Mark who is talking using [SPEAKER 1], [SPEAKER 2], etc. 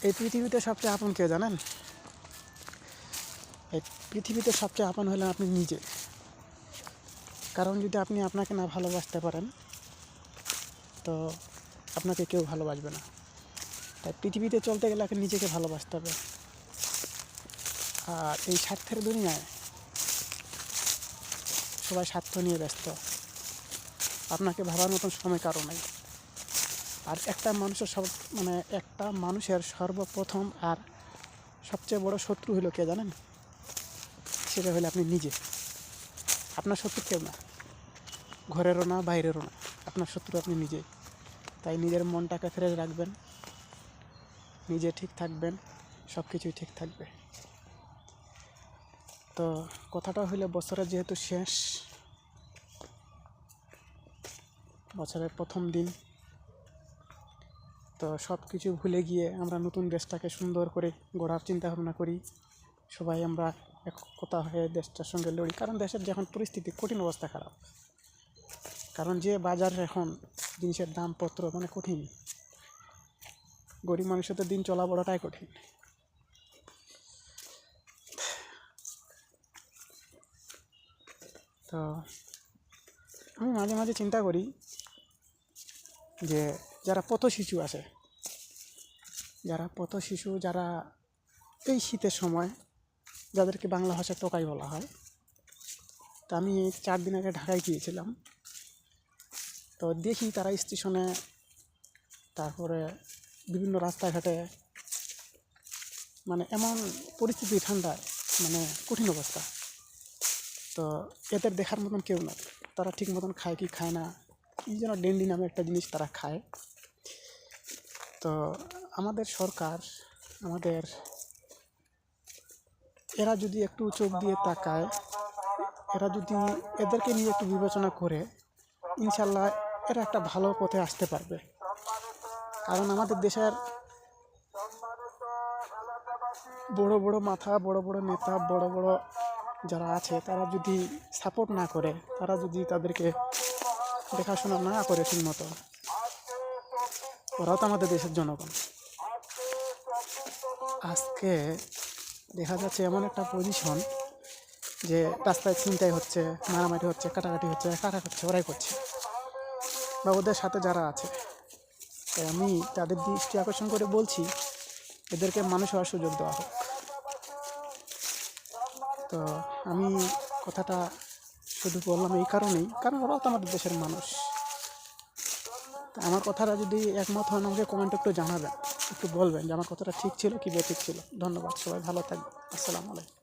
[SPEAKER 1] এই পৃথিবীতে সবচেয়ে আপন কে জানেন? এই পৃথিবীতে সবচেয়ে আপন হলেন আপনি নিজে। কারণ যদি আপনি আপনাকে না ভালোবাসতে পারেন তো আপনাকে কেউ ভালোবাসবে না। তাই পৃথিবীতে চলতে গেলে আপনাকে নিজেকে ভালোবাসতে হবে। আর এই স্বার্থের দুনিয়ায় সবাই স্বার্থ নিয়ে ব্যস্ত। আপনাকে ভাবার মতন সময় কারো নাই। আর একটা মানুষের সর্বপ্রথম আর সবচেয়ে বড় শত্রু হলো কে জানেন? সেটা হলো আপনি নিজে। আপনার শত্রু কেউ না, ঘরেরও না, বাইরেরও না। আপনার শত্রু আপনি নিজেই। তাই নিজের মনটাকে ফ্রেশ রাখবেন, নিজে ঠিক থাকবেন, সব কিছুই ঠিক থাকবে। তো কথাটা হইলে বছরের যেহেতু শেষ, বছরের প্রথম দিন, তো সব কিছু ভুলে গিয়ে আমরা নতুন দেশটাকে সুন্দর করে গড়ার চিন্তা ভাবনা করি। সবাই আমরা একতা হয়ে দেশটার সঙ্গে লড়ি। কারণ দেশের যখন পরিস্থিতি কঠিন, অবস্থা খারাপ। কারণ যে বাজার এখন জিনিসের দামপত্র কঠিন, গরিব মানুষের তো দিন চলা বড়টাই কঠিন। তো আমি মাঝে মাঝে চিন্তা করি যে যারা পথ শিশু আছে, যারা এই শীতের সময় যাদেরকে বাংলা ভাষায় টোকাই বলা হয়। তো আমি 4 দিন আগে ঢাকায় গিয়েছিলাম। তো দেখি তারা স্টেশনে, তারপরে বিভিন্ন রাস্তাঘাটে এমন পরিস্থিতি, ঠান্ডায় কঠিন অবস্থা। তো এদের দেখার মতন কেউ না। তারা ঠিক মতন খায় কি খায় না, এই যেন ডেন্ডি নামে একটা জিনিস তারা খায়। তো আমাদের সরকার, এরা যদি একটু চোখ দিয়ে তাকায়, এরা যদি এদেরকে নিয়ে একটু বিবেচনা করে, ইনশাল্লাহ এরা একটা ভালো পথে আসতে পারবে। কারণ আমাদের দেশের বড় বড় মাথা, বড় বড় নেতা, বড় বড় যারা আছে, তারা যদি সাপোর্ট না করে, তারা যদি তাদেরকে দেখাশোনা না করে ঠিক মতো, ওরাও তো আমাদের দেশের জনগণ। আজকে দেখা যাচ্ছে এমন একটা পজিশন যে রাস্তায় ছিনতাই হচ্ছে, মারামারি হচ্ছে, কাটাকাটি হচ্ছে, কাটা করছে, ওরাই করছে, বা ওদের সাথে যারা আছে। তাই আমি তাদের দৃষ্টি আকর্ষণ করে বলছি, এদেরকে মানুষ হওয়ার সুযোগ দেওয়া হোক। তো আমি কথাটা শুধু বললাম এই কারণেই, কারণ ওরাও তো আমাদের দেশের মানুষ। তা আমার কথাটা যদি একমত হন, আমাকে কমেন্টে একটু জানাবেন, একটু বলবেন যে আমার কথাটা ঠিক ছিল কি বেঠিক ছিল। ধন্যবাদ, সবাই ভালো থাকবেন। আসসালামু আলাইকুম।